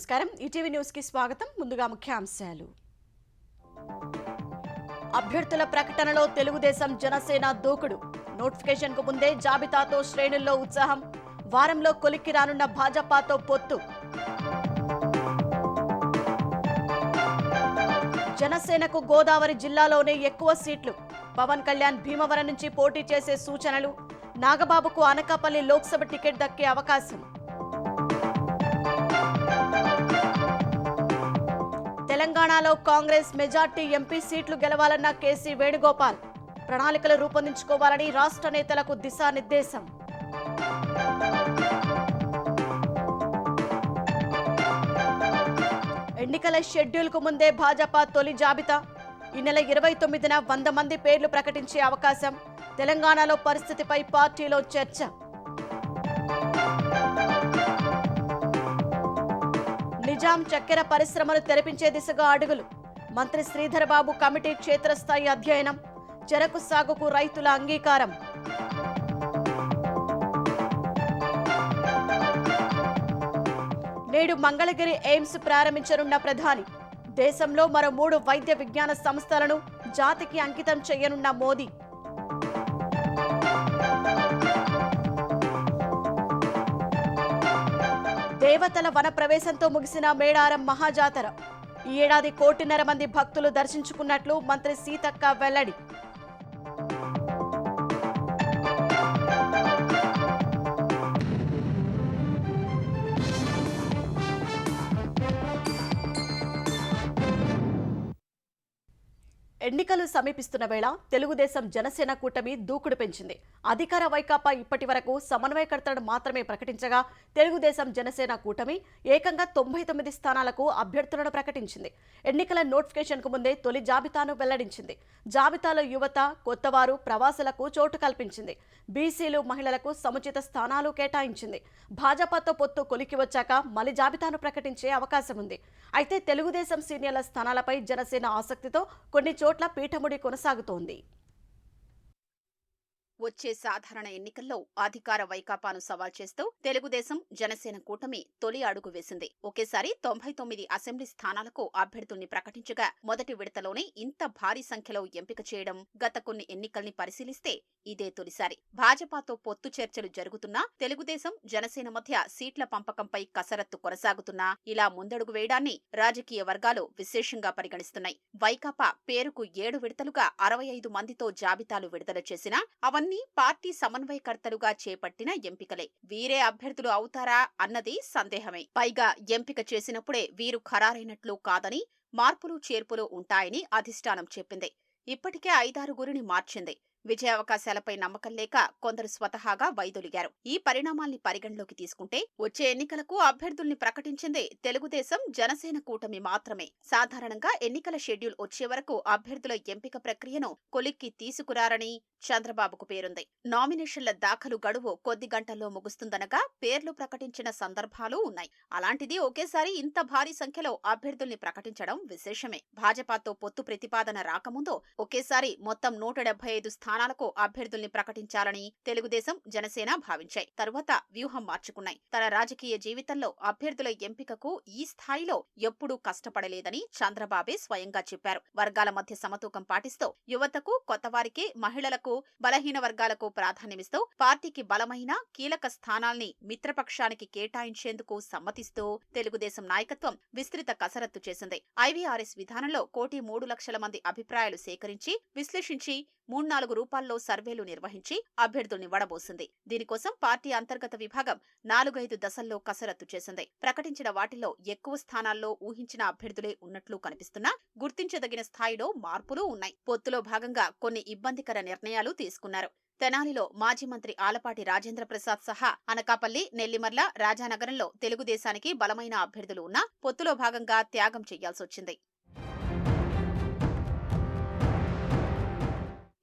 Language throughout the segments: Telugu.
నమస్కారం ఈటీవీ న్యూస్ కి స్వాగతం. ముందుగా ముఖ్యాంశాలు. అభ్యర్థుల ప్రకటనలో తెలుగుదేశం జనసేన దూకుడు. నోటిఫికేషన్ కు ముందే జాబితాతో శ్రేణుల్లో ఉత్సాహం. వారంలో కొలిక్కి రానున్న భాజపాతో పొత్తు. జనసేనకు గోదావరి జిల్లాలోనే ఎక్కువ సీట్లు. పవన్ కళ్యాణ్ భీమవరం నుంచి పోటీ చేసే సూచనలు. నాగబాబుకు అనకాపల్లి లోక్సభ టికెట్ దక్కే అవకాశం. తెలంగాణలో కాంగ్రెస్ మెజార్టీ ఎంపీ సీట్లు గెలవాలన్న కేసీ వేణుగోపాల్. ప్రణాళికలు రూపొందించుకోవాలని రాష్ట్ర నేతలకు దిశానిర్దేశం. ఎన్నికల షెడ్యూల్ కు ముందే భాజపా తొలి జాబితా. ఈ నెల 29న 100 మంది పేర్లు ప్రకటించే అవకాశం. తెలంగాణలో పరిస్థితిపై పార్టీలో చర్చ. నిజాం చక్కెర పరిశ్రమను తెరపించే దిశగా అడుగులు. మంత్రి శ్రీధర్ బాబు కమిటీ క్షేత్రస్థాయి అధ్యయనం. చెరకు సాగుకు రైతుల అంగీకారం. నేడు మంగళగిరి ఎయిమ్స్ ప్రారంభించనున్న ప్రధాని. దేశంలో మరో 3 వైద్య విజ్ఞాన సంస్థలను జాతికి అంకితం చేయనున్న మోదీ. దేవతల వన ప్రవేశంతో ముగిసిన మేడారం మహాజాతర. ఈ ఏడాది 1.5 కోటి మంది భక్తులు దర్శించుకున్నట్లు మంత్రి సీతక్క వెల్లడి. ఎన్నికలు సమీపిస్తున్న వేళ తెలుగుదేశం జనసేన కూటమి దూకుడు పెంచింది. అధికార వైకాపా ఇప్పటి వరకు సమన్వయకర్తలను మాత్రమే ప్రకటించగా తెలుగుదేశం జనసేన కూటమి ఏకంగా 99 స్థానాలకు అభ్యర్థులను ప్రకటించింది. ఎన్నికల నోటిఫికేషన్ కు ముందే తొలి జాబితాను వెల్లడించింది. జాబితాలో యువత, కొత్తవారు, ప్రవాసులకు చోటు కల్పించింది. బీసీలు, మహిళలకు సముచిత స్థానాలు కేటాయించింది. భాజపాతో పొత్తు కొలికి వచ్చాక మలి జాబితాను ప్రకటించే అవకాశం ఉంది. అయితే తెలుగుదేశం సీనియర్ల స్థానాలపై జనసేన ఆసక్తితో కొన్ని చోట్ల పీఠముడి కొనసాగుతోంది. వచ్చే సాధారణ ఎన్నికల్లో అధికార వైకాపాను సవాల్ చేస్తూ తెలుగుదేశం జనసేన కూటమి తొలి అడుగు వేసింది. ఒకేసారి 99 అసెంబ్లీ స్థానాలకు అభ్యర్థుల్ని ప్రకటించగా మొదటి విడతలోనే ఇంత భారీ సంఖ్యలో ఎంపిక చేయడం గత కొన్ని ఎన్నికల్ని పరిశీలిస్తే ఇదే తొలిసారి. భాజపాతో పొత్తు చర్చలు జరుగుతున్నా తెలుగుదేశం జనసేన మధ్య సీట్ల పంపకంపై కసరత్తు కొనసాగుతున్నా ఇలా ముందడుగు వేయడాన్ని రాజకీయ వర్గాలు విశేషంగా పరిగణిస్తున్నాయి. వైకాపా పేరుకు 7 విడతలుగా 65 మందితో జాబితాలు విడుదల చేసినా అవన్నీ పార్టీ సమన్వయకర్తలుగా చేపట్టిన ఎంపికలే. వీరే అభ్యర్థులు అవుతారా అన్నది సందేహమే. పైగా ఎంపిక చేసినప్పుడే వీరు ఖరారైనట్లు కాదని మార్పులు చేర్పులు ఉంటాయని అధిష్టానం చెప్పింది. ఇప్పటికే 5-6 మార్చింది. విజయావకాశాలపై నమ్మకం లేక కొందరు స్వతహాగా వైదొలిగారు. ఈ పరిణామాల్ని పరిగణలోకి తీసుకుంటే వచ్చే ఎన్నికలకు అభ్యర్థుల్ని ప్రకటించిందే తెలుగుదేశం జనసేన కూటమి మాత్రమే. సాధారణంగా ఎన్నికల షెడ్యూల్ వచ్చే వరకు అభ్యర్థుల ఎంపిక ప్రక్రియను కొలిక్కి తీసుకురారని చంద్రబాబుకు పేరుంది. నామినేషన్ల దాఖలు గడువు కొద్ది గంటల్లో ముగుస్తుందనగా పేర్లు ప్రకటించిన సందర్భాలు ఉన్నాయి. అలాంటిది ఒకేసారి ఇంత భారీ సంఖ్యలో అభ్యర్థుల్ని ప్రకటించడం విశేషమే. భాజపాతో పొత్తు ప్రతిపాదన రాకముందు ఒకేసారి మొత్తం 175 స్థానాలకు అభ్యర్థుల్ని ప్రకటించాలని తెలుగుదేశం జనసేన భావించాయి. తరువాత వ్యూహం మార్చుకున్నాయి. తన రాజకీయ జీవితంలో అభ్యర్థుల ఎంపికకు ఈ స్థాయిలో ఎప్పుడూ కష్టపడలేదని చంద్రబాబే స్వయంగా చెప్పారు. వర్గాల మధ్య సమతూకం పాటిస్తూ యువతకు, కొత్తవారికి, మహిళలకు, బలహీన వర్గాలకు ప్రాధాన్యమిస్తూ పార్టీకి బలమైన కీలక స్థానాల్ని మిత్రపక్షానికి కేటాయించేందుకు సమ్మతిస్తూ తెలుగుదేశం నాయకత్వం విస్తృత కసరత్తు చేసింది. ఐవీఆర్ఎస్ విధానంలో 1,03,00,000 మంది అభిప్రాయాలు సేకరించి విశ్లేషించి 3-4 రూపాల్లో సర్వేలు నిర్వహించి అభ్యర్థుల్ని వడబోసింది. దీనికోసం పార్టీ అంతర్గత విభాగం 4-5 దశల్లో కసరత్తు చేసింది. ప్రకటించిన వాటిల్లో ఎక్కువ స్థానాల్లో ఊహించిన అభ్యర్థులే ఉన్నట్లు కనిపిస్తున్నా గుర్తించదగిన స్థాయిలో మార్పులు ఉన్నాయి. పొత్తులో భాగంగా కొన్ని ఇబ్బందికర నిర్ణయాలు తీసుకున్నారు. తెనాలిలో మాజీ మంత్రి ఆలపాటి రాజేంద్ర ప్రసాద్ సహా అనకాపల్లి, నెల్లిమర్ల, రాజానగరంలో తెలుగుదేశానికి బలమైన అభ్యర్థులు ఉన్నా పొత్తులో భాగంగా త్యాగం చేయాల్సొచ్చింది.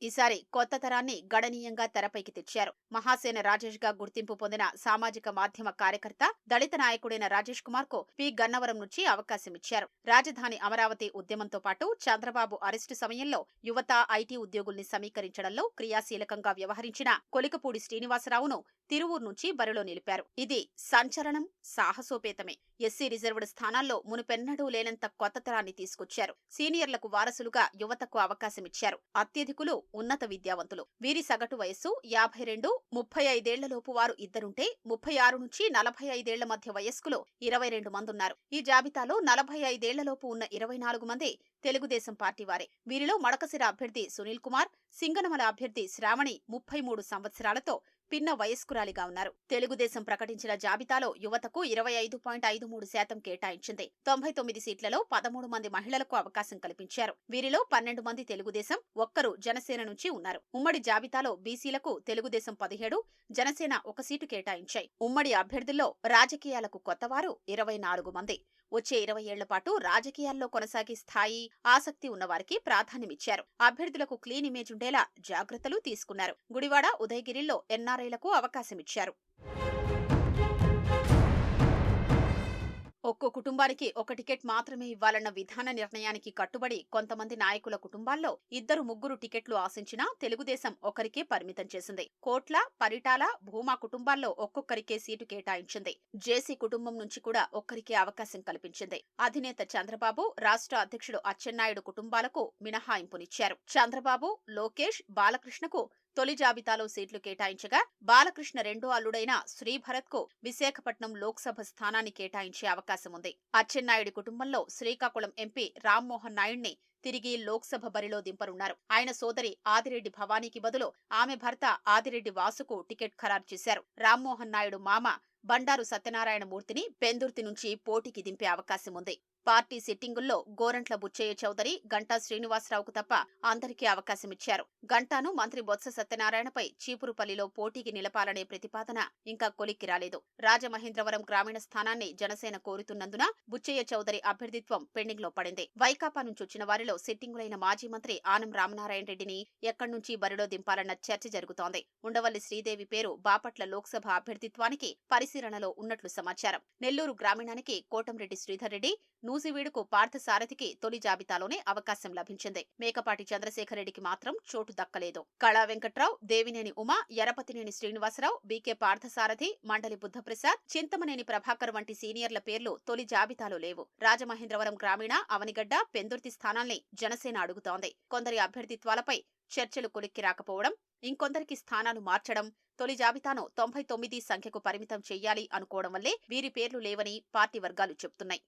ఈసారి కొత్త తరాన్ని గణనీయంగా తెరపైకి తెచ్చారు. మహాసేన రాజేష్ గా గుర్తింపు పొందిన సామాజిక మాధ్యమ కార్యకర్త, దళిత నాయకుడైన రాజేష్ కుమార్ కు పి గన్నవరం నుంచి అవకాశమిచ్చారు. రాజధాని అమరావతి ఉద్యమంతో పాటు చంద్రబాబు అరెస్టు సమయంలో యువత, ఐటీ ఉద్యోగుల్ని సమీకరించడంలో క్రియాశీలకంగా వ్యవహరించిన కొలికపూడి శ్రీనివాసరావును తిరువూరు నుంచి బరిలో నిలిపారు. ఇది సంచలనం, సాహసోపేతమే. ఎస్సీ రిజర్వ్డ్ స్థానాల్లో మునుపెన్నడూ లేనంత కొత్త తరాన్ని తీసుకొచ్చారు. సీనియర్లకు వారసులుగా యువతకు అవకాశమిచ్చారు. అత్యధికులు ఉన్నత విద్యావంతులు. వీరి సగటు వయస్సు 52, 35 వారు ఇద్దరుంటే 36 నుంచి 45 మధ్య వయస్కులు 22 మందున్నారు. ఈ జాబితాలో 45 ఉన్న 24 మంది తెలుగుదేశం పార్టీ వారే. వీరిలో మడకసిర అభ్యర్థి సునీల్ కుమార్, సింగనమల అభ్యర్థి శ్రావణి 33 సంవత్సరాలతో పిన్న వయస్కురాలిగా ఉన్నారు. తెలుగుదేశం ప్రకటించిన జాబితాలో యువతకు 25.53% కేటాయించింది. 99 సీట్లలో 13 మంది మహిళలకు అవకాశం కల్పించారు. వీరిలో 12 మంది తెలుగుదేశం, 1 జనసేన నుంచి ఉన్నారు. ఉమ్మడి జాబితాలో బీసీలకు తెలుగుదేశం 17, జనసేన 1 సీటు కేటాయించాయి. ఉమ్మడి అభ్యర్థుల్లో రాజకీయాలకు కొత్తవారు 24 మంది. వచ్చే 20 ఏళ్ల పాటు రాజకీయాల్లో కొనసాగే స్థాయి, ఆసక్తి ఉన్నవారికి ప్రాధాన్యమిచ్చారు. అభ్యర్థులకు క్లీన్ ఇమేజ్ ఉండేలా జాగ్రత్తలు తీసుకున్నారు. గుడివాడ, ఉదయగిరిలో ఎన్ఆర్ఐలకు అవకాశమిచ్చారు. ఒక్కో కుటుంబానికి ఒక టికెట్ మాత్రమే ఇవ్వాలన్న విధాన నిర్ణయానికి కట్టుబడి కొంతమంది నాయకుల కుటుంబాల్లో 2-3 టికెట్లు ఆశించినా తెలుగుదేశం ఒకరికే పరిమితం చేసింది. కోట్ల, పరిటాల, భూమా కుటుంబాల్లో ఒక్కొక్కరికే సీటు కేటాయించింది. జేసీ కుటుంబం నుంచి కూడా ఒక్కరికే అవకాశం కల్పించింది. అధినేత చంద్రబాబు, రాష్ట్ర అధ్యక్షుడు అచ్చెన్నాయుడు కుటుంబాలకు మినహాయింపునిచ్చారు. చంద్రబాబు, లోకేష్, బాలకృష్ణకు తొలి జాబితాలో సీట్లు కేటాయించగా, బాలకృష్ణ రెండో అల్లుడైన శ్రీభరత్ కు విశాఖపట్నం లోక్సభ స్థానాన్ని కేటాయించే అవకాశముంది. అచ్చెన్నాయుడి కుటుంబంలో శ్రీకాకుళం ఎంపీ రామ్మోహన్ నాయుడిని తిరిగి లోక్సభ బరిలో దింపనున్నారు. ఆయన సోదరి ఆదిరెడ్డి భవానీకి బదులు ఆమె భర్త ఆదిరెడ్డి వాసుకు టికెట్ ఖరారు చేశారు. రామ్మోహన్ నాయుడు మామ బండారు సత్యనారాయణ మూర్తిని పెందుర్తి నుంచి పోటీకి దింపే అవకాశముంది. పార్టీ సిట్టింగుల్లో గోరంట్ల బుచ్చయ్య చౌదరి, గంటా శ్రీనివాసరావుకు తప్ప అందరికీ అవకాశమిచ్చారు. గంటాను మంత్రి బొత్స సత్యనారాయణపై చీపురుపల్లిలో పోటీకి నిలపాలనే ప్రతిపాదన ఇంకా కొలిక్కి రాలేదు. రాజమహేంద్రవరం గ్రామీణ స్థానాన్ని జనసేన కోరుతున్నందున బుచ్చయ్య చౌదరి అభ్యర్థిత్వం పెండింగ్ లో పడింది. వైకాపా నుంచి వచ్చిన వారిలో సిట్టింగులైన మాజీ మంత్రి ఆనం రామనారాయణ రెడ్డిని ఎక్కడి నుంచి బరిలో దింపాలన్న చర్చ జరుగుతోంది. ఉండవల్లి శ్రీదేవి పేరు బాపట్ల లోక్సభ అభ్యర్థిత్వానికి పరిశీలనలో ఉన్నట్లు సమాచారం. నెల్లూరు గ్రామీణానికి కోటంరెడ్డి శ్రీధర్ రెడ్డి, నూజివీడుకు పార్థసారథికి తొలి జాబితాలోనే అవకాశం లభించింది. మేకపాటి చంద్రశేఖర్ రెడ్డికి మాత్రం చోటు దక్కలేదు. కళా వెంకట్రావు, దేవినేని ఉమా, యరపతినేని శ్రీనివాసరావు, బీకే పార్థసారథి, మండలి బుద్ధప్రసాద్, చింతమనేని ప్రభాకర్ వంటి సీనియర్ల పేర్లు తొలి జాబితాలో లేవు. రాజమహేంద్రవరం గ్రామీణ, అవనిగడ్డ, పెందుర్తి స్థానాల్ని జనసేన అడుగుతోంది. కొందరి అభ్యర్థిత్వాలపై చర్చలు కొలిక్కి రాకపోవడం, ఇంకొందరికి స్థానాలు మార్చడం, తొలి జాబితాను 99 సంఖ్యకు పరిమితం చెయ్యాలి అనుకోవడం వల్లే వీరి పేర్లు లేవని పార్టీ వర్గాలు చెబుతున్నాయి.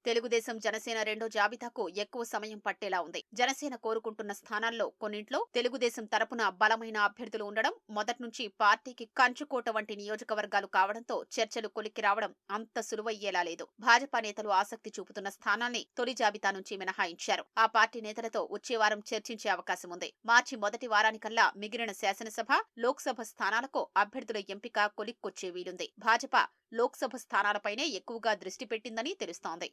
తెలుగుదేశం, జనసేన రెండో జాబితాకు ఎక్కువ సమయం పట్టేలా ఉంది. జనసేన కోరుకుంటున్న స్థానాల్లో కొన్నింట్లో తెలుగుదేశం తరపున బలమైన అభ్యర్థులు ఉండడం, మొదట్నుంచి పార్టీకి కంచుకోట వంటి నియోజకవర్గాలు కావడంతో చర్చలు కొలిక్కి రావడం అంత సులువయ్యేలా లేదు. భాజపా నేతలు ఆసక్తి చూపుతున్న స్థానాల్ని తొలి జాబితా నుంచి మినహాయించారు. ఆ పార్టీ నేతలతో వచ్చే వారం చర్చించే అవకాశం ఉంది. మార్చి మొదటి వారానికల్లా మిగిలిన శాసనసభ, లోక్సభ స్థానాలకు అభ్యర్థుల ఎంపిక కొలిక్కొచ్చే వీలుంది. భాజపా లోక్సభ స్థానాలపైనే ఎక్కువగా దృష్టి పెట్టిందని తెలుస్తోంది.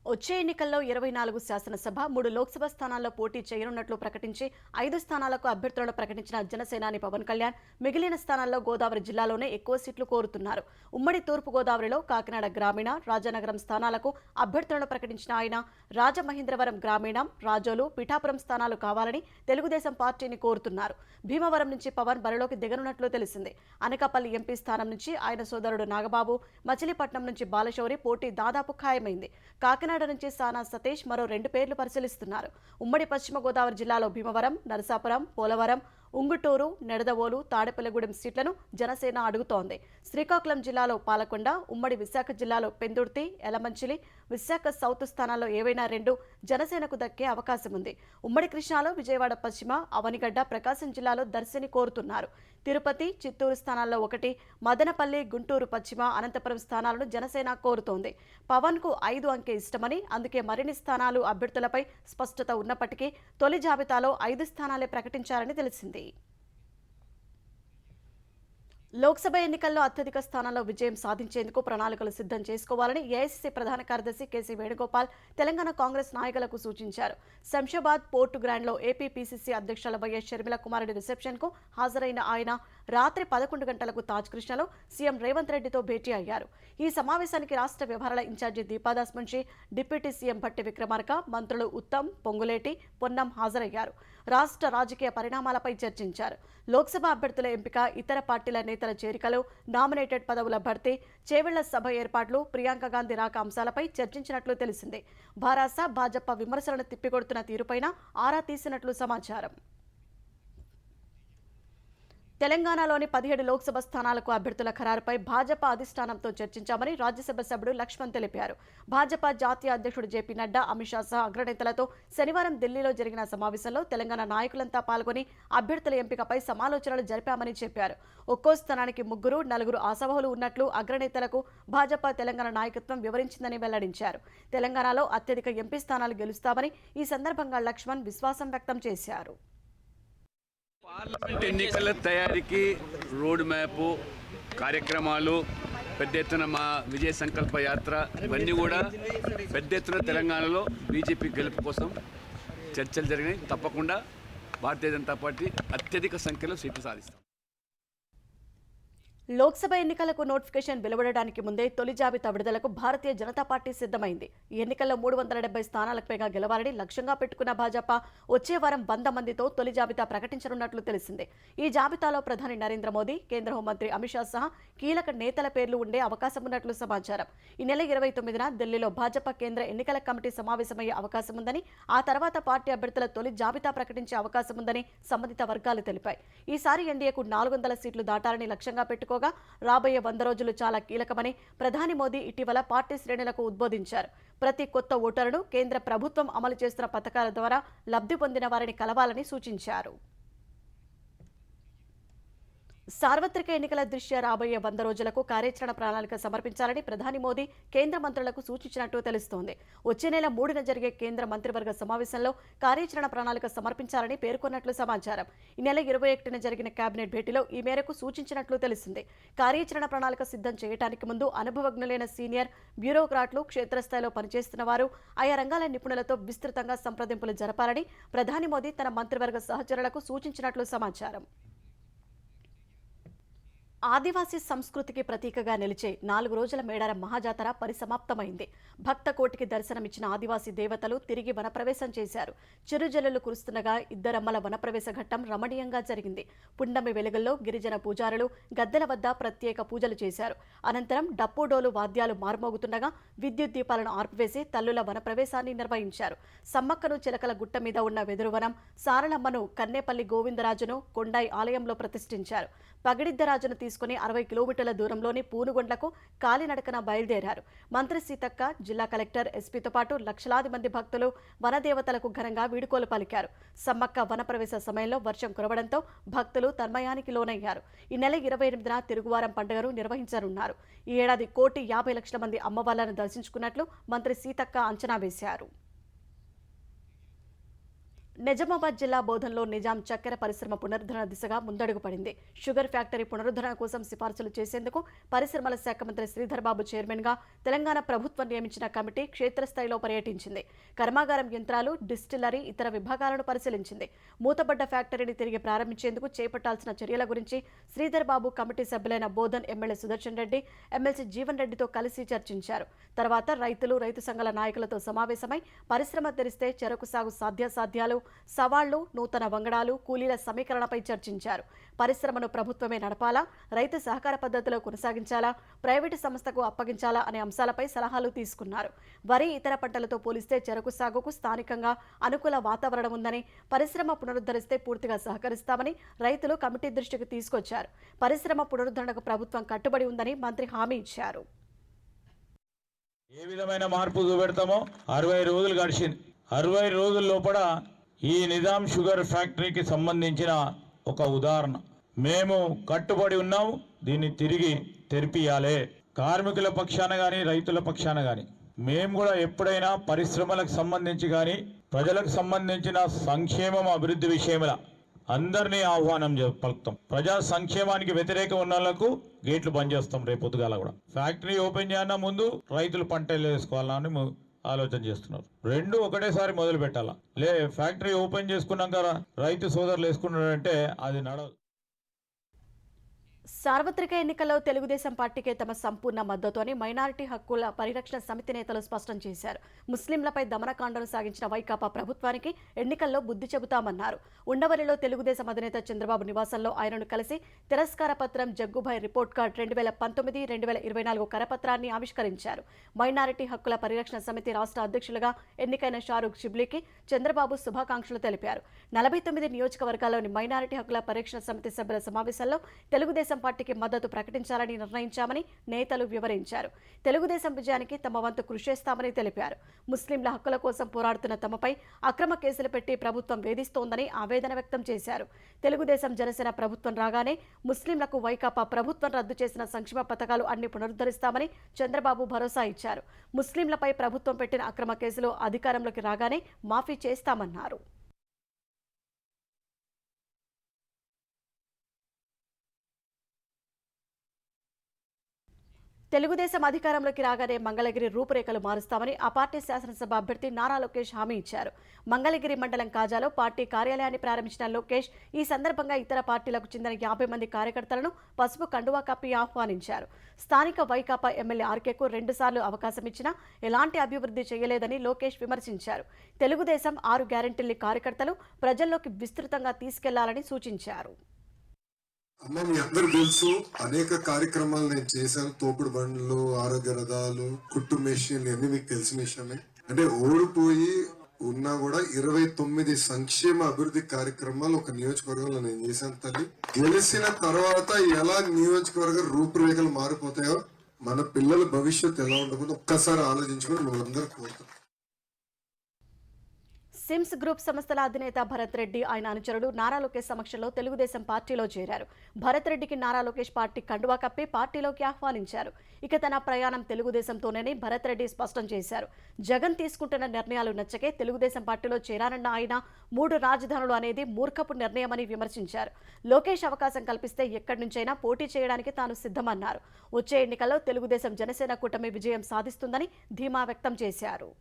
వచ్చే ఎన్నికల్లో 24 శాసనసభ, 3 లోక్సభ స్థానాల్లో పోటీ చేయనున్నట్లు ప్రకటించి 5 స్థానాలకు అభ్యర్థులను ప్రకటించిన జనసేనాని పవన్ కళ్యాణ్ మిగిలిన స్థానాల్లో గోదావరి జిల్లాలోనే ఎక్కువ సీట్లు కోరుతున్నారు. ఉమ్మడి తూర్పు గోదావరిలో కాకినాడ గ్రామీణ, రాజానగరం స్థానాలకు అభ్యర్థులను ప్రకటించిన ఆయన రాజమహేంద్రవరం గ్రామీణం, రాజోలు, పిఠాపురం స్థానాలు కావాలని తెలుగుదేశం పార్టీని కోరుతున్నారు. భీమవరం నుంచి పవన్ బరిలోకి దిగనున్నట్లు తెలిసింది. అనకాపల్లి ఎంపీ స్థానం నుంచి ఆయన సోదరుడు నాగబాబు, మచిలీపట్నం నుంచి బాలశౌరి పోటీ దాదాపు ఖాయమైంది. కాకినాడ నుంచి సానా సతీష్ మరో 2 పేర్లు పరిశీలిస్తున్నారు. ఉమ్మడి పశ్చిమ గోదావరి జిల్లాలో భీమవరం, నరసాపురం, పోలవరం, ఉంగుటూరు, నెడదవోలు, తాడేపల్లిగూడెం సీట్లను జనసేన అడుగుతోంది. శ్రీకాకుళం జిల్లాలో పాలకొండ, ఉమ్మడి విశాఖ జిల్లాలో పెందుర్తి, ఎలమంచిలి, విశాఖ సౌత్ స్థానాల్లో ఏవైనా 2 జనసేనకు దక్కే అవకాశం ఉంది. ఉమ్మడి కృష్ణాలో విజయవాడ పశ్చిమ, అవనిగడ్డ, ప్రకాశం జిల్లాలో దర్శిని కోరుతున్నారు. తిరుపతి, చిత్తూరు స్థానాల్లో 1, మదనపల్లి, గుంటూరు పశ్చిమ, అనంతపురం స్థానాలను జనసేన కోరుతోంది. పవన్ కు 5 అంకె ఇష్టమని, అందుకే మరిన్ని స్థానాలు అభ్యర్థులపై స్పష్టత ఉన్నప్పటికీ తొలి జాబితాలో 5 స్థానాలే ప్రకటించారని తెలిసింది. లోక్సభ ఎన్నికల్లో అత్యధిక స్థానాల్లో విజయం సాధించేందుకు ప్రణాళికలు సిద్ధం చేసుకోవాలని ఏఐసీసీ ప్రధాన కార్యదర్శి కేసీ వేణుగోపాల్ తెలంగాణ కాంగ్రెస్ నాయకులకు సూచించారు. శంషాబాద్ పోర్టు గ్రాండ్లో ఏపీ పీసీసీ అధ్యక్షుల వైఎస్ షర్మిల కుమారుడి రిసెప్షన్కు హాజరైన ఆయన రాత్రి 11 గంటలకు తాజ్ కృష్ణలో సీఎం రేవంత్ రెడ్డితో భేటీ అయ్యారు. ఈ సమావేశానికి రాష్ట్ర వ్యవహారాల incharge Deepa Das Munshi, deputy CM Bhatti Vikramarka, మంత్రులు ఉత్తమ్, పొంగులేటి, పొన్నం హాజరయ్యారు. రాష్ట్ర రాజకీయ పరిణామాలపై చర్చించారు. లోక్సభ అభ్యర్థుల ఎంపిక, ఇతర పార్టీల నేతల చేరికలు, నామినేటెడ్ పదవుల భర్తీ, చేవెళ్ల సభ ఏర్పాట్లు, ప్రియాంక గాంధీ రాక అంశాలపై చర్చించినట్లు తెలిసింది. భారాస భాజపా విమర్శలను తిప్పికొడుతున్న తీరుపైన ఆరా తీసినట్లు సమాచారం. తెలంగాణలోని 17 లోక్సభ స్థానాలకు అభ్యర్థుల ఖరారుపై భాజపా అధిష్టానంతో చర్చించామని రాజ్యసభ సభ్యుడు లక్ష్మణ్ తెలిపారు. భాజపా జాతీయ అధ్యక్షుడు జేపీ నడ్డా, అమిత్ షా సహా అగ్రనేతలతో శనివారం ఢిల్లీలో జరిగిన సమావేశంలో తెలంగాణ నాయకులంతా పాల్గొని అభ్యర్థుల ఎంపికపై సమాలోచనలు జరిపామని చెప్పారు. ఒక్కో స్థానానికి 3, 4 ఆశావహులు ఉన్నట్లు అగ్రనేతలకు భాజపా తెలంగాణ నాయకత్వం వివరించిందని వెల్లడించారు. తెలంగాణలో అత్యధిక ఎంపీ స్థానాలు గెలుస్తామని ఈ సందర్భంగా లక్ష్మణ్ విశ్వాసం వ్యక్తం చేశారు. పార్లమెంట్ ఎన్నికల తయారీకి రోడ్ మ్యాప్, కార్యక్రమాలు, పెద్ద ఎత్తున మా విజయ సంకల్ప యాత్ర ఇవన్నీ కూడా పెద్ద ఎత్తున తెలంగాణలో బీజేపీ గెలుపు కోసం చర్చలు జరిగినాయి. తప్పకుండా భారతీయ జనతా పార్టీ అత్యధిక సంఖ్యలో సీట్లు సాధిస్తాం. లోక్సభ ఎన్నికలకు నోటిఫికేషన్ వెలువడడానికి ముందే తొలి జాబితా విడుదలకు భారతీయ జనతా పార్టీ సిద్ధమైంది. ఈ ఎన్నికల్లో 370 స్థానాలకు పైగా గెలవాలని లక్ష్యంగా పెట్టుకున్న భాజపా వచ్చే వారం 100 మందితో తొలి జాబితా ప్రకటించనున్నట్లు తెలిసింది. ఈ జాబితాలో ప్రధాని నరేంద్ర మోదీ, కేంద్ర హోంమంత్రి అమిత్ షా సహా కీలక నేతల పేర్లు ఉండే అవకాశం ఉన్నట్లు సమాచారం. ఈ నెల 29న ఢిల్లీలో భాజపా కేంద్ర ఎన్నికల కమిటీ సమావేశమయ్యే అవకాశం ఉందని, ఆ తర్వాత పార్టీ అభ్యర్థుల తొలి జాబితా ప్రకటించే అవకాశం ఉందని సంబంధిత వర్గాలు తెలిపాయి. ఈసారి ఎన్డీఏకు 400 సీట్లు దాటాలని లక్ష్యంగా పెట్టుకో రాబోయే 100 రోజులు చాలా కీలకమని ప్రధాని మోదీ ఇటీవల పార్టీ శ్రేణులకు ఉద్బోధించారు. ప్రతి కొత్త ఓటరును కేంద్ర ప్రభుత్వం అమలు చేస్తున్న పథకాల ద్వారా లబ్ధి పొందిన వారిని కలవాలని సూచించారు. సార్వత్రిక ఎన్నికల దృష్ట్యా రాబోయే 100 రోజులకు కార్యాచరణ ప్రణాళిక సమర్పించాలని ప్రధాని మోదీ కేంద్ర మంత్రులకు సూచించినట్టు తెలుస్తోంది. వచ్చే నెల 3న జరిగే కేంద్ర మంత్రివర్గ సమావేశంలో కార్యాచరణ ప్రణాళిక సమర్పించాలని పేర్కొన్నట్లు సమాచారం. ఈ నెల 21న జరిగిన కేబినెట్ భేటీలో ఈ మేరకు సూచించినట్లు తెలిసింది. కార్యాచరణ ప్రణాళిక సిద్ధం చేయడానికి ముందు అనుభవజ్ఞులైన సీనియర్ బ్యూరోక్రాట్లు, క్షేత్రస్థాయిలో పనిచేస్తున్న వారు, ఆయా రంగాల నిపుణులతో విస్తృతంగా సంప్రదింపులు జరపాలని ప్రధాని మోదీ తన మంత్రివర్గ సహచరులకు సూచించినట్లు సమాచారం. ఆదివాసీ సంస్కృతికి ప్రతీకగా నిలిచే 4 రోజుల మేడారం మహాజాతర పరిసమాప్తమైంది. భక్త కోటికి దర్శనమిచ్చిన ఆదివాసీ దేవతలు తిరిగి వనప్రవేశం చేశారు. చిరుజల్లులు కురుస్తుండగా ఇద్దరమ్మల వనప్రవేశ ఘట్టం రమణీయంగా జరిగింది. పుండమి వెలుగుల్లో గిరిజన పూజారులు గద్దెల వద్ద ప్రత్యేక పూజలు చేశారు. అనంతరం డప్పుడోలు వాద్యాలు మారుమోగుతుండగా విద్యుత్ దీపాలను ఆర్పివేసి తల్లుల వనప్రవేశాన్ని నిర్వహించారు. సమ్మక్కను చిలకల గుట్ట మీద ఉన్న వెదురువనం, సారలమ్మను కన్నేపల్లి గోవిందరాజును కొండాయి ఆలయంలో ప్రతిష్ఠించారు. పగిడిద్దరాజును తీసుకుని 60 కిలోమీటర్ల దూరంలోని పూనుగొండ్లకు కాలినడకన బయలుదేరారు. మంత్రి సీతక్క, జిల్లా కలెక్టర్, ఎస్పీతో పాటు లక్షలాది మంది భక్తులు వనదేవతలకు ఘనంగా వీడుకోలు పలికారు. సమ్మక్క వనప్రవేశ సమయంలో వర్షం కురవడంతో భక్తులు తన్మయానికి లోనయ్యారు. ఈ నెల 28న తిరుగువారం పండుగను నిర్వహించనున్నారు. ఈ ఏడాది 1,50,00,000 మంది అమ్మవార్లను దర్శించుకున్నట్లు మంత్రి సీతక్క అంచనా వేశారు. నిజామాబాద్ జిల్లా బోధన్లో నిజాం చక్కెర పరిశ్రమ పునరుద్ధరణ దిశగా ముందడుగు పడింది. షుగర్ ఫ్యాక్టరీ పునరుద్ధరణ కోసం సిఫార్సులు చేసేందుకు పరిశ్రమల శాఖ మంత్రి శ్రీధర్ బాబు చైర్మన్గా తెలంగాణ ప్రభుత్వం నియమించిన కమిటీ క్షేత్రస్థాయిలో పర్యటించింది. కర్మాగారం యంత్రాలు, డిస్టిల్లరీ, ఇతర విభాగాలను పరిశీలించింది. మూతబడ్డ ఫ్యాక్టరీని తిరిగి ప్రారంభించేందుకు చేపట్టాల్సిన చర్యల గురించి శ్రీధర్ బాబు కమిటీ సభ్యులైన బోధన్ ఎమ్మెల్యే సుదర్శన్ రెడ్డి, ఎమ్మెల్సీ జీవన్ రెడ్డితో కలిసి చర్చించారు. తర్వాత రైతులు, రైతు సంఘాల నాయకులతో సమావేశమై పరిశ్రమ తెరిస్తే చెరకు సాగు సాధ్యాసాధ్యాలు, సవాళ్లు, నూతన వంగడాలు, కూలీల సమీకరణపై చర్చించారు. పరిశ్రమను ప్రభుత్వమే నడపాలా, రైతు సహకార పద్ధతిలో కొనసాగించాలా, ప్రైవేటు సంస్థకు అప్పగించాలా అనే అంశాలపై సలహాలు తీసుకున్నారు. వరి, ఇతర పంటలతో పోలిస్తే చెరకు సాగుకు స్థానికంగా అనుకూల వాతావరణం ఉందని, పరిశ్రమ పునరుద్ధరిస్తే పూర్తిగా సహకరిస్తామని రైతులు కమిటీ దృష్టికి తీసుకొచ్చారు. పరిశ్రమ పునరుద్ధరణకు ప్రభుత్వం కట్టుబడి ఉందని మంత్రి హామీ ఇచ్చారు. ఏ విధమైన మార్పు చూపెడతామో 60 రోజులు గడిచింది. 60 రోజుల లోపల ఈ నిజాం షుగర్ ఫ్యాక్టరీకి సంబంధించిన ఒక ఉదాహరణ మేము కట్టుబడి ఉన్నాం. దీన్ని తిరిగి తెరిపియాలి. కార్మికుల పక్షాన కానీ, రైతుల పక్షాన కానీ మేము కూడా ఎప్పుడైనా పరిశ్రమలకు సంబంధించి కానీ, ప్రజలకు సంబంధించిన సంక్షేమం, అభివృద్ధి విషయంలో అందరినీ ఆహ్వానం పలుకుతాం. ప్రజా సంక్షేమానికి వ్యతిరేకం ఉన్న వాళ్ళకు గేట్లు బంద్ చేస్తాం. రేపు పొద్దుగాల కూడా ఫ్యాక్టరీ ఓపెన్ చేయన ముందు రైతులు పంటలు వేసుకోవాలని ఆలోచన చేస్తున్నారు. రెండు ఒకటేసారి మొదలు పెట్టాలా. ఫ్యాక్టరీ ఓపెన్ చేసుకున్నాక రైతు సోదరులు వేసుకున్నారంటే అది నడవదు. సార్వత్రిక ఎన్నికల్లో తెలుగుదేశం పార్టీకే తమ సంపూర్ణ మద్దతు అని మైనారిటీ హక్కుల పరిరక్షణ సమితి నేతలు స్పష్టం చేశారు. ముస్లింలపై దమనకాండను సాగించిన వైకాపా ప్రభుత్వానికి ఎన్నికల్లో బుద్ధి చెబుతామన్నారు. ఉండవల్లిలో తెలుగుదేశం అధినేత చంద్రబాబు నివాసంలో ఆయనను కలిసి తిరస్కార పత్రం, జగ్గుభాయ్ రిపోర్ట్ కార్డ్ 2019-2024 కరపత్రాన్ని ఆవిష్కరించారు. మైనారిటీ హక్కుల పరిరక్షణ సమితి రాష్ట్ర అధ్యక్షులుగా ఎన్నికైన షారూక్ షిబ్లీకి చంద్రబాబు శుభాకాంక్షలు తెలిపారు. 49 నియోజకవర్గాల్లోని మైనారిటీ హక్కుల పరిరక్షణ సమితి సభ్యుల సమావేశంలో తెలుగుదేశం పార్టీకి మద్దతు ప్రకటించాలని నిర్ణయించామని నేతలు వివరించారు. తెలుగుదేశం విజయానికి తమ వంతు కృషి చేస్తామని తెలిపారు. ముస్లింల హక్కుల కోసం పోరాడుతున్న తమపై అక్రమ కేసులు పెట్టి ప్రభుత్వం వేధిస్తోందని ఆవేదన వ్యక్తం చేశారు. తెలుగుదేశం జనసేన ప్రభుత్వం రాగానే ముస్లింలకు వైకాపా ప్రభుత్వం రద్దు చేసిన సంక్షేమ పథకాలు అన్ని పునరుద్ధరిస్తామని చంద్రబాబు భరోసా ఇచ్చారు. ముస్లింలపై ప్రభుత్వం పెట్టిన అక్రమ కేసులు అధికారంలోకి రాగానే మాఫీ చేస్తామన్నారు. తెలుగుదేశం అధికారంలోకి రాగానే మంగళగిరి రూపురేఖలు మారుస్తామని ఆ పార్టీ శాసనసభ అభ్యర్థి నారా లోకేష్ హామీ ఇచ్చారు. మంగళగిరి మండలం కాజాలో పార్టీ కార్యాలయాన్ని ప్రారంభించిన లోకేష్ ఈ సందర్భంగా ఇతర పార్టీలకు చెందిన 50 మంది కార్యకర్తలను పసుపు కండువా కప్పి ఆహ్వానించారు. స్థానిక వైకాపా ఎమ్మెల్యే ఆర్కేకు 2 సార్లు అవకాశం ఇచ్చినా ఎలాంటి అభివృద్ధి చేయలేదని లోకేష్ విమర్శించారు. తెలుగుదేశం 6 గ్యారెంటీల్ని కార్యకర్తలు ప్రజల్లోకి విస్తృతంగా తీసుకెళ్లాలని సూచించారు. అమ్మ, మీ అందరు తెలుసు, అనేక కార్యక్రమాలు నేను చేశాను. తోపుడు బండ్లు, ఆరోగ్య రథాలు, కుట్టు మెషిన్, అన్ని మీకు తెలిసిన విషయమే. అంటే ఓడిపోయి ఉన్నా కూడా 29 సంక్షేమ అభివృద్ధి కార్యక్రమాలు ఒక నియోజకవర్గంలో నేను చేశాను తల్లి. గెలిచిన తర్వాత ఎలా నియోజకవర్గ రూపురేఖలు మారిపోతాయో, మన పిల్లల భవిష్యత్తు ఎలా ఉండబోతుందో ఒక్కసారి ఆలోచించుకుని మనందరూ కోరుతాం. సిమ్స్ గ్రూప్ సంస్థల అధినేత భరత్ రెడ్డి ఆయన అనుచరుడు నారా లోకేష్ సమక్షంలో తెలుగుదేశం పార్టీలో చేరారు. భరత్ రెడ్డికి నారా లోకేష్ పార్టీ కండువా కప్పి పార్టీలోకి ఆహ్వానించారు. ఇక తన ప్రయాణం తెలుగుదేశంతోనే భరత్ రెడ్డి స్పష్టం చేశారు. జగన్ తీసుకుంటున్న నిర్ణయాలు నచ్చకే తెలుగుదేశం పార్టీలో చేరానన్న ఆయన 3 రాజధానులు అనేది మూర్ఖపు నిర్ణయమని విమర్శించారు. లోకేష్ అవకాశం కల్పిస్తే ఎక్కడి నుంచైనా పోటీ చేయడానికి తాను సిద్ధమన్నారు. వచ్చే ఎన్నికల్లో తెలుగుదేశం జనసేన కూటమి విజయం సాధిస్తుందని ధీమా వ్యక్తం చేశారు.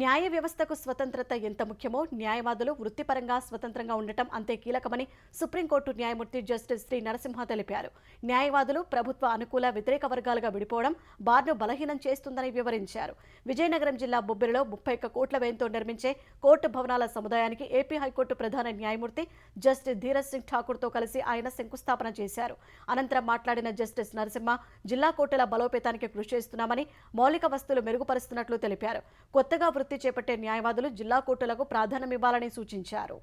న్యాయ వ్యవస్థకు స్వతంత్రత ఎంత ముఖ్యమో న్యాయవాదులు వృత్తిపరంగా స్వతంత్రంగా ఉండటం అంతే కీలకమని సుప్రీంకోర్టు న్యాయమూర్తి జస్టిస్ శ్రీ నరసింహ తెలిపారు. న్యాయవాదులు ప్రభుత్వ అనుకూల వ్యతిరేక వర్గాలుగా విడిపోవడం బార్ను బలహీనం చేస్తుందని వివరించారు. విజయనగరం జిల్లా బొబ్బిలిలో 31 కోట్ల వ్యయంతో నిర్మించే కోర్టు భవనాల సముదాయానికి ఏపీ హైకోర్టు ప్రధాన న్యాయమూర్తి జస్టిస్ ధీరజ్ సింగ్ ఠాకూర్తో కలిసి ఆయన శంకుస్థాపన చేశారు. అనంతరం మాట్లాడిన జస్టిస్ నరసింహ జిల్లా కోర్టుల బలోపేతానికి కృషి చేస్తున్నామని, మౌలిక వస్తువులు మెరుగుపరుస్తున్నట్లు తెలిపారు. కొత్తగా వృత్తి చేపట్టే న్యాయవాదులు జిల్లా కోర్టులకు ప్రాధాన్యమివ్వాలని సూచించారు.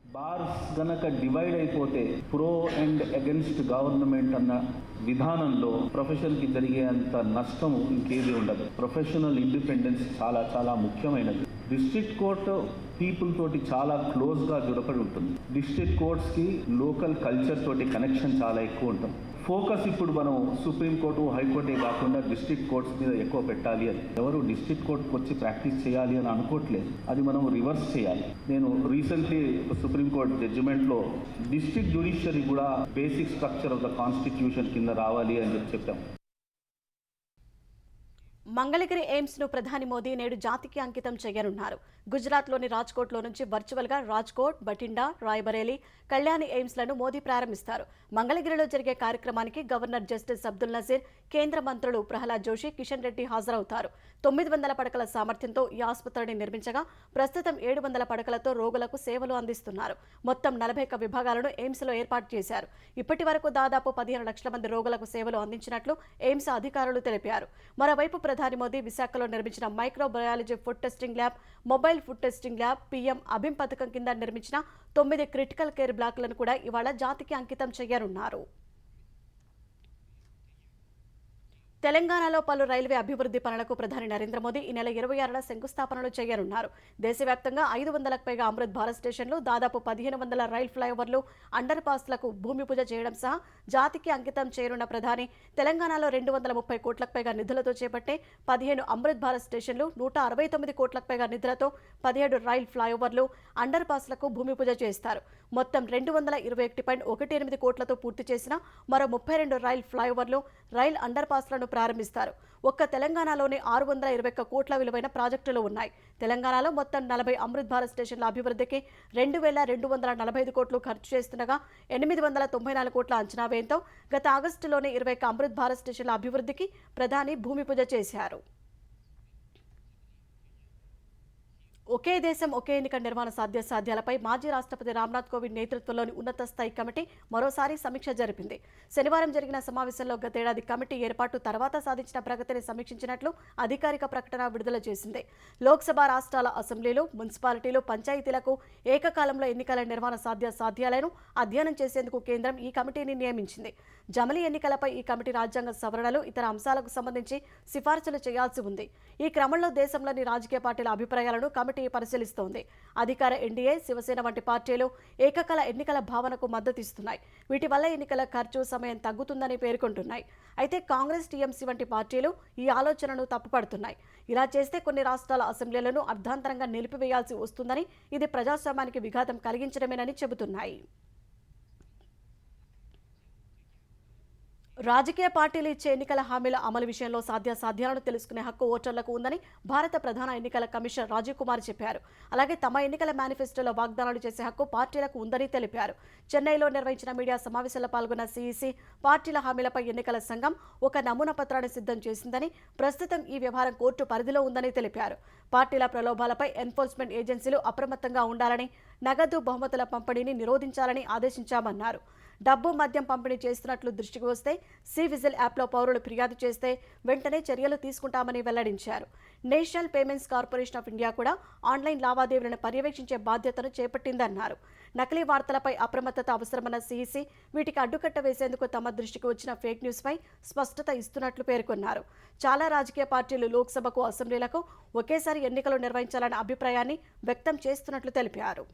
బార్స్ గనక డివైడ్ అయిపోతే ప్రో అండ్ అగెన్స్ట్ గవర్నమెంట్ అన్న విధానంలో ప్రొఫెషన్కి జరిగే అంత నష్టము ఇంకేది ఉండదు. ప్రొఫెషనల్ ఇండిపెండెన్స్ చాలా చాలా ముఖ్యమైనది. డిస్ట్రిక్ట్ కోర్టు పీపుల్ తోటి చాలా క్లోజ్గా జుడపడి ఉంటుంది. డిస్ట్రిక్ట్ కోర్ట్స్కి లోకల్ కల్చర్ తోటి కనెక్షన్ చాలా ఎక్కువ ఉంటుంది. ఫోకస్ ఇప్పుడు మనం సుప్రీంకోర్టు, హైకోర్టే కాకుండా డిస్ట్రిక్ట్ కోర్ట్స్ మీద ఎక్కువ పెట్టాలి అని ఎవరు డిస్ట్రిక్ట్ కోర్టుకు వచ్చి ప్రాక్టీస్ చేయాలి అని అనుకోవట్లేదు. అది మనం రివర్స్ చేయాలి. నేను రీసెంట్లీ సుప్రీంకోర్టు జడ్జిమెంట్లో డిస్ట్రిక్ట్ జ్యుడిషియరీ కూడా basic structure of the constitution కింద రావాలి అని చెప్పాం. మంగళగిరి ఎయిమ్స్ ను ప్రధాని మోదీ నేడు జాతికి అంకితం చేయనున్నారు. గుజరాత్లోని రాజ్కోట్లో నుంచి వర్చువల్గా రాజ్కోట్, బఠిండా, రాయ్బరేలీ, కళ్యాణి ఎయిమ్స్లను మోదీ ప్రారంభిస్తారు. మంగళగిరిలో జరిగే కార్యక్రమానికి గవర్నర్ జస్టిస్ అబ్దుల్ నజీర్, కేంద్ర మంత్రులు ప్రహ్లాద్ జోషి, కిషన్ రెడ్డి హాజరవుతారు. 900 పడకల సామర్థ్యంతో ఈ ఆసుపత్రిని నిర్మించగా ప్రస్తుతం 700 పడకలతో రోగులకు సేవలు అందిస్తున్నారు. మొత్తం 41 విభాగాలను ఎయిమ్స్లో ఏర్పాటు చేశారు. ఇప్పటి వరకు దాదాపు 15 లక్షల మంది రోగులకు సేవలు అందించినట్లు ఎయిమ్స్ అధికారులు తెలిపారు. మరోవైపు ప్రధాని మోదీ విశాఖలో నిర్మించిన microbiology food testing lab, mobile food testing lab, PM అభిమ్ పథకం కింద నిర్మించిన 9 క్రిటికల్ కేర్ బ్లాక్లను కూడా ఇవాళ జాతికి అంకితం చేయనున్నారు. తెలంగాణలో పలు రైల్వే అభివృద్ధి పనులకు ప్రధాని నరేంద్ర మోదీ ఈ నెల 26న శంకుస్థాపనలు చేయనున్నారు. దేశవ్యాప్తంగా 500లకు పైగా అమృత్ భారత్ స్టేషన్లు, దాదాపు 1500 రైల్ ఫ్లైఓవర్లు, అండర్ పాస్లకు భూమి పూజ చేయడం సహా జాతికి అంకితం చేయనున్న ప్రధాని తెలంగాణలో 230 కోట్లకు పైగా నిధులతో చేపట్టే 15 అమృత్ భారత్ స్టేషన్లు, 169 కోట్లకు పైగా నిధులతో 17 రైల్ ఫ్లైఓవర్లు, అండర్ పాస్లకు భూమి పూజ చేస్తారు. మొత్తం 221.18 కోట్లతో పూర్తి చేసిన మరో 32 రైల్ ఫ్లైఓవర్లు, రైల్ అండర్ పాస్లను ప్రారంభిస్తారు. ఒక్క తెలంగాణలోనే 621 కోట్ల విలువైన ప్రాజెక్టులు ఉన్నాయి. తెలంగాణలో మొత్తం 40 అమృత్ భారత్ స్టేషన్ల అభివృద్ధికి 2,245 కోట్లు ఖర్చు చేస్తుండగా 894 కోట్ల అంచనా వ్యయంతో గత ఆగస్టులోనే 21 అమృత్ భారత్ స్టేషన్ల అభివృద్ధికి ప్రధాని భూమి పూజ చేశారు. ఒకే దేశం ఒకే ఎన్నిక నిర్మాణ సాధ్యాలపై మాజీ రాష్ట్రపతి రామ్నాథ్ కోవింద్ నేతృత్వంలోని ఉన్నత స్థాయి కమిటీ మరోసారి సమీక్ష జరిపింది. శనివారం జరిగిన సమావేశంలో గతేడాది కమిటీ ఏర్పాటు తర్వాత సాధించిన ప్రగతిని సమీక్షించినట్లు అధికారిక ప్రకటన విడుదల చేసింది. లోక్సభ, రాష్ట్రాల అసెంబ్లీలు, మున్సిపాలిటీలు, పంచాయతీలకు ఏకకాలంలో ఎన్నికల నిర్మాణ సాధ్యాలను అధ్యయనం చేసేందుకు కేంద్రం ఈ కమిటీని నియమించింది. జమిలీ ఎన్నికలపై ఈ కమిటీ రాజ్యాంగ సవరణలు, ఇతర అంశాలకు సంబంధించి సిఫార్సులు చేయాల్సి ఉంది. ఈ క్రమంలో దేశంలోని రాజకీయ పార్టీల అభిప్రాయాలను కమిటీ పరిశీలిస్తోంది. అధికార ఎన్డీఏ, శివసేన వంటి పార్టీలు ఏకకాల ఎన్నికల భావనకు మద్దతిస్తున్నాయి. వీటి వల్ల ఎన్నికల ఖర్చు, సమయం తగ్గుతుందని పేర్కొంటున్నాయి. అయితే కాంగ్రెస్, టీఎంసీ వంటి పార్టీలు ఈ ఆలోచనను తప్పుపడుతున్నాయి. ఇలా చేస్తే కొన్ని రాష్ట్రాల అసెంబ్లీలను అర్ధాంతరంగా నిలిపివేయాల్సి వస్తుందని, ఇది ప్రజాస్వామ్యానికి విఘాతం కలిగించడమేనని చెబుతున్నాయి. రాజకీయ పార్టీలు ఇచ్చే ఎన్నికల హామీల అమలు విషయంలో సాధ్యాలను తెలుసుకునే హక్కు ఓటర్లకు ఉందని భారత ప్రధాన ఎన్నికల కమిషనర్ రాజీవ్ కుమార్ చెప్పారు. అలాగే తమ ఎన్నికల మేనిఫెస్టోలో వాగ్దానాలు చేసే హక్కు పార్టీలకు ఉందని తెలిపారు. చెన్నైలో నిర్వహించిన మీడియా సమావేశంలో పాల్గొన్న సీఈసీ, పార్టీల హామీలపై ఎన్నికల సంఘం ఒక నమూనా పత్రాన్ని సిద్ధం చేసిందని, ప్రస్తుతం ఈ వ్యవహారం కోర్టు పరిధిలో ఉందని తెలిపారు. పార్టీల ప్రలోభాలపై ఎన్ఫోర్స్మెంట్ ఏజెన్సీలు అప్రమత్తంగా ఉండాలని, నగదు బహుమతుల పంపిణీని నిరోధించాలని ఆదేశించామన్నారు. డబ్బు, మద్యం పంపిణీ చేస్తున్నట్లు దృష్టికి వస్తే సి విజిల్ యాప్లో పౌరులు ఫిర్యాదు చేస్తే వెంటనే చర్యలు తీసుకుంటామని వెల్లడించారు. National payments corporation of India కూడా ఆన్లైన్ లావాదేవీలను పర్యవేక్షించే బాధ్యతను చేపట్టిందన్నారు. నకిలీ వార్తలపై అప్రమత్తత అవసరమన్న సీఈసీ, వీటికి అడ్డుకట్ట వేసేందుకు తమ దృష్టికి వచ్చిన ఫేక్ న్యూస్పై స్పష్టత ఇస్తున్నట్లు పేర్కొన్నారు. చాలా రాజకీయ పార్టీలు లోక్సభకు, అసెంబ్లీలకు ఒకేసారి ఎన్నికలు నిర్వహించాలన్న అభిప్రాయాన్ని వ్యక్తం చేస్తున్నట్లు తెలిపారు.